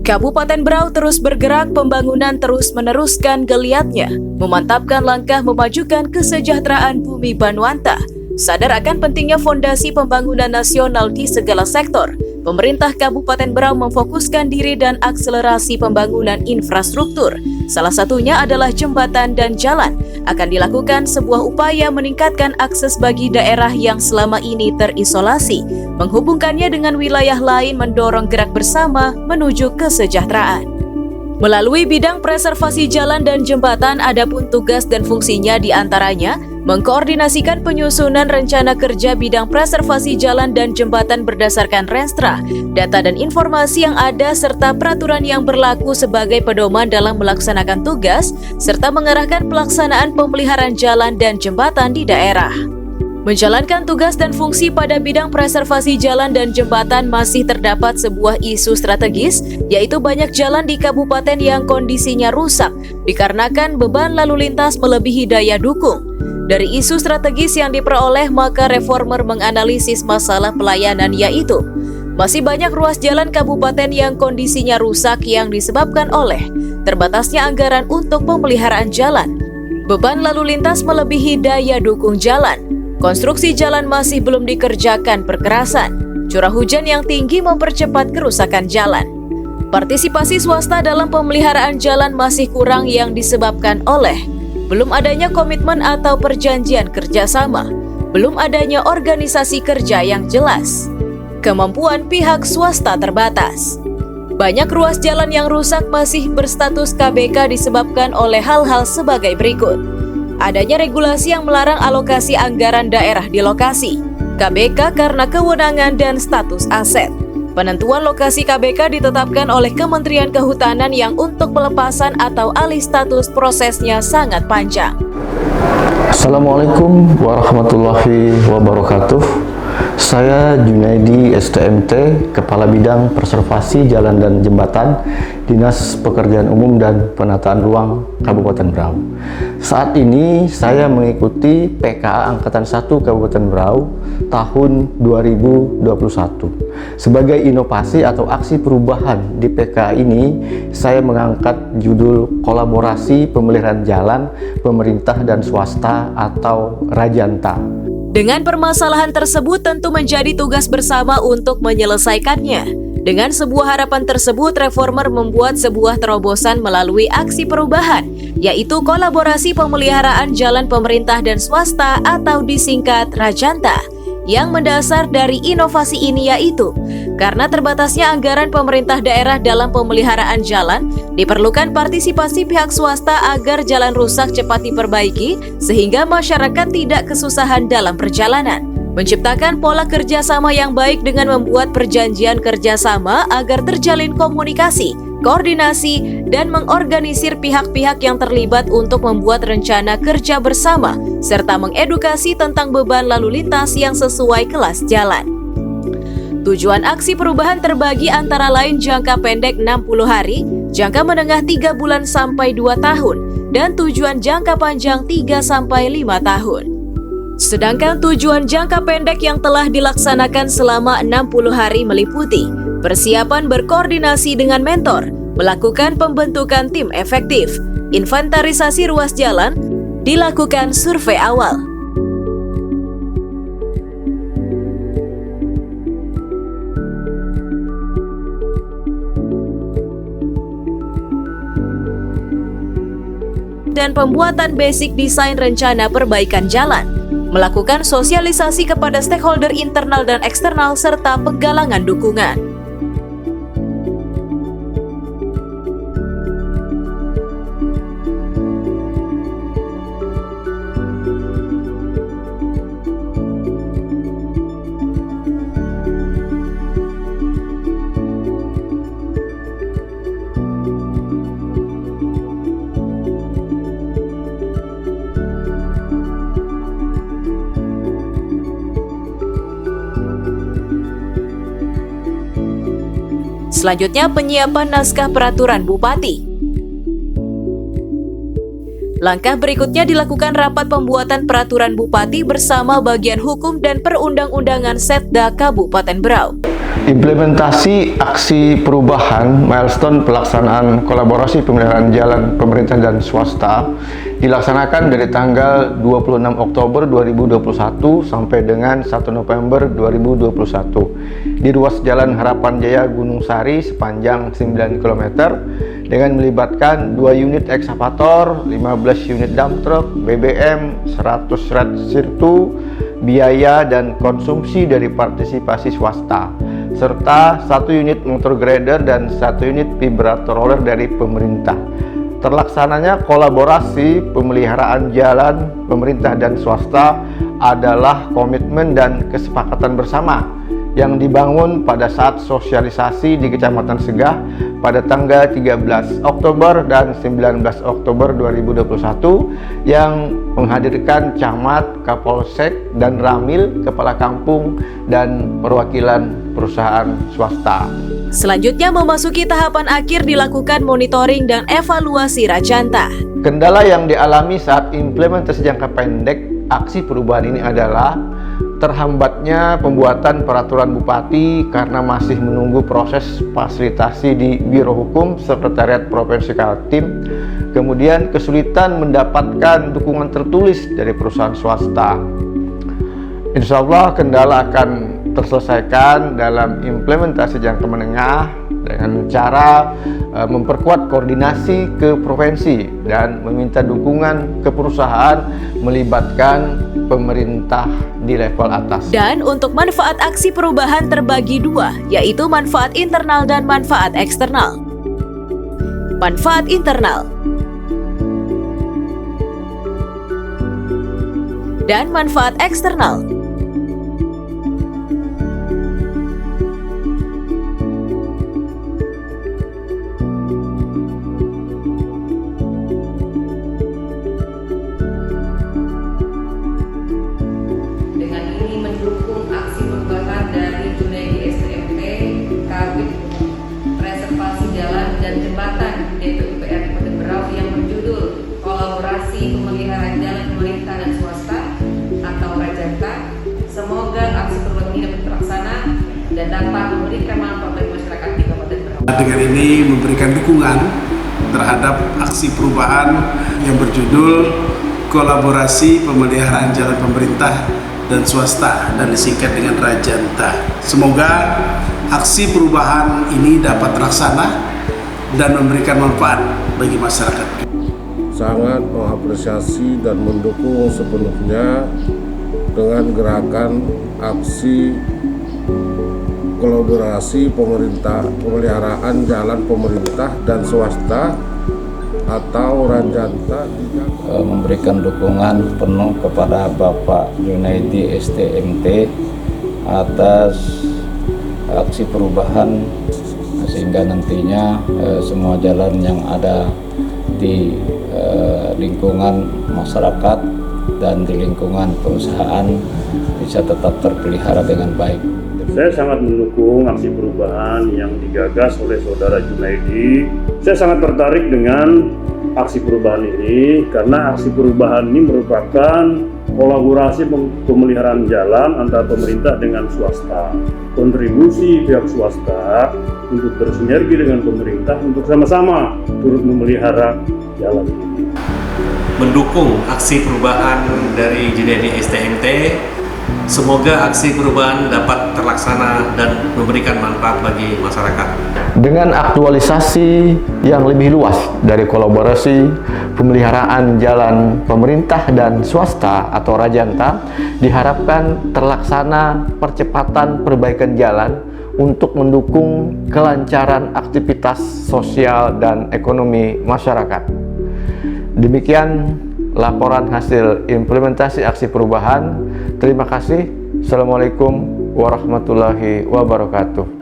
Kabupaten Berau terus bergerak, pembangunan terus meneruskan geliatnya, memantapkan langkah memajukan kesejahteraan bumi Banuanta. Sadar akan pentingnya fondasi pembangunan nasional di segala sektor, pemerintah Kabupaten Berau memfokuskan diri dan akselerasi pembangunan infrastruktur. Salah satunya adalah jembatan dan jalan. Akan dilakukan sebuah upaya meningkatkan akses bagi daerah yang selama ini terisolasi, menghubungkannya dengan wilayah lain, mendorong gerak bersama menuju kesejahteraan. Melalui bidang preservasi jalan dan jembatan, adapun tugas dan fungsinya diantaranya mengkoordinasikan penyusunan rencana kerja bidang preservasi jalan dan jembatan berdasarkan Renstra, data dan informasi yang ada serta peraturan yang berlaku sebagai pedoman dalam melaksanakan tugas, serta mengarahkan pelaksanaan pemeliharaan jalan dan jembatan di daerah. Menjalankan tugas dan fungsi pada bidang preservasi jalan dan jembatan masih terdapat sebuah isu strategis, yaitu banyak jalan di kabupaten yang kondisinya rusak dikarenakan beban lalu lintas melebihi daya dukung. Dari isu strategis yang diperoleh, maka reformer menganalisis masalah pelayanan, yaitu masih banyak ruas jalan kabupaten yang kondisinya rusak yang disebabkan oleh terbatasnya anggaran untuk pemeliharaan jalan, beban lalu lintas melebihi daya dukung jalan, konstruksi jalan masih belum dikerjakan perkerasan, curah hujan yang tinggi mempercepat kerusakan jalan. Partisipasi swasta dalam pemeliharaan jalan masih kurang yang disebabkan oleh belum adanya komitmen atau perjanjian kerjasama, belum adanya organisasi kerja yang jelas, kemampuan pihak swasta terbatas. Banyak ruas jalan yang rusak masih berstatus KBK disebabkan oleh hal-hal sebagai berikut. Adanya regulasi yang melarang alokasi anggaran daerah di lokasi, KBK karena kewenangan dan status aset. Penentuan lokasi KBK ditetapkan oleh Kementerian Kehutanan yang untuk pelepasan atau alih status prosesnya sangat panjang. Assalamualaikum warahmatullahi wabarakatuh. Saya Junaidi STMT, Kepala Bidang Preservasi Jalan dan Jembatan, Dinas Pekerjaan Umum dan Penataan Ruang Kabupaten Berau. Saat ini saya mengikuti PKA Angkatan 1 Kabupaten Berau tahun 2021. Sebagai inovasi atau aksi perubahan di PKA ini, saya mengangkat judul Kolaborasi Pemeliharaan Jalan Pemerintah dan Swasta atau Rajanta. Dengan permasalahan tersebut tentu menjadi tugas bersama untuk menyelesaikannya. Dengan sebuah harapan tersebut, reformer membuat sebuah terobosan melalui aksi perubahan, yaitu kolaborasi pemeliharaan jalan pemerintah dan swasta atau disingkat Rajanta. Yang mendasar dari inovasi ini yaitu karena terbatasnya anggaran pemerintah daerah dalam pemeliharaan jalan, diperlukan partisipasi pihak swasta agar jalan rusak cepat diperbaiki sehingga masyarakat tidak kesusahan dalam perjalanan. Menciptakan pola kerjasama yang baik dengan membuat perjanjian kerjasama agar terjalin komunikasi, koordinasi, dan mengorganisir pihak-pihak yang terlibat untuk membuat rencana kerja bersama, serta mengedukasi tentang beban lalu lintas yang sesuai kelas jalan. Tujuan aksi perubahan terbagi antara lain jangka pendek 60 hari, jangka menengah 3 bulan sampai 2 tahun, dan tujuan jangka panjang 3 sampai 5 tahun. Sedangkan tujuan jangka pendek yang telah dilaksanakan selama 60 hari meliputi persiapan berkoordinasi dengan mentor, melakukan pembentukan tim efektif, inventarisasi ruas jalan, dilakukan survei awal. Dan pembuatan basic desain rencana perbaikan jalan, melakukan sosialisasi kepada stakeholder internal dan eksternal serta penggalangan dukungan. Selanjutnya, penyiapan naskah peraturan Bupati. Langkah berikutnya dilakukan rapat pembuatan peraturan Bupati bersama bagian hukum dan perundang-undangan Setda Kabupaten Berau. Implementasi aksi perubahan milestone pelaksanaan kolaborasi pemeliharaan jalan pemerintah dan swasta dilaksanakan dari tanggal 26 Oktober 2021 sampai dengan 1 November 2021 di ruas Jalan Harapan Jaya Gunung Sari sepanjang 9 km dengan melibatkan 2 unit ekskavator, 15 unit dump truck, BBM, 100 red sirtu, biaya dan konsumsi dari partisipasi swasta, serta 1 unit motor grader dan 1 unit vibrator roller dari pemerintah. Terlaksananya kolaborasi pemeliharaan jalan pemerintah dan swasta adalah komitmen dan kesepakatan bersama yang dibangun pada saat sosialisasi di Kecamatan Segah pada tanggal 13 Oktober dan 19 Oktober 2021 yang menghadirkan camat, kapolsek, dan ramil, kepala kampung, dan perwakilan perusahaan swasta. Selanjutnya memasuki tahapan akhir dilakukan monitoring dan evaluasi Rajanta. Kendala yang dialami saat implementasi jangka pendek aksi perubahan ini adalah terhambatnya pembuatan peraturan Bupati karena masih menunggu proses fasilitasi di Biro Hukum Sekretariat Provinsi Kaltim, kemudian kesulitan mendapatkan dukungan tertulis dari perusahaan swasta. Insya Allah kendala akan terselesaikan dalam implementasi jangka menengah dengan cara memperkuat koordinasi ke provinsi dan meminta dukungan ke perusahaan melibatkan pemerintah di level atas. Dan untuk manfaat aksi perubahan terbagi dua, yaitu manfaat internal dan manfaat eksternal. Manfaat internal dan manfaat eksternal. Dan jembatan DPUPR Kabupaten Berau yang berjudul Kolaborasi Pemeliharaan Jalan Pemerintah dan Swasta atau Rajanta. Semoga aksi perubahan ini dapat terlaksana dan dapat memberikan manfaat bagi masyarakat di Kabupaten Berau. Dengan ini memberikan dukungan terhadap aksi perubahan yang berjudul Kolaborasi Pemeliharaan Jalan Pemerintah dan Swasta dan disingkat dengan Rajanta. Semoga aksi perubahan ini dapat terlaksana dan memberikan manfaat bagi masyarakat. Sangat mengapresiasi dan mendukung sepenuhnya dengan gerakan aksi kolaborasi pemeliharaan jalan pemerintah dan swasta atau Rajanta. Memberikan dukungan penuh kepada Bapak Junaidi STMT atas aksi perubahan sehingga nantinya semua jalan yang ada di lingkungan masyarakat dan di lingkungan perusahaan bisa tetap terpelihara dengan baik. Saya sangat mendukung aksi perubahan yang digagas oleh Saudara Junaidi. Saya sangat tertarik dengan aksi perubahan ini karena aksi perubahan ini merupakan kolaborasi pemeliharaan jalan antara pemerintah dengan swasta. Kontribusi pihak swasta untuk bersinergi dengan pemerintah untuk sama-sama turut memelihara jalan ini. Mendukung aksi perubahan dari Junaidi STMT. Semoga aksi perubahan dapat terlaksana dan memberikan manfaat bagi masyarakat. Dengan aktualisasi yang lebih luas dari kolaborasi pemeliharaan jalan pemerintah dan swasta atau Rajanta, diharapkan terlaksana percepatan perbaikan jalan untuk mendukung kelancaran aktivitas sosial dan ekonomi masyarakat. Demikian laporan hasil implementasi aksi perubahan. Terima kasih. Assalamualaikum warahmatullahi wabarakatuh.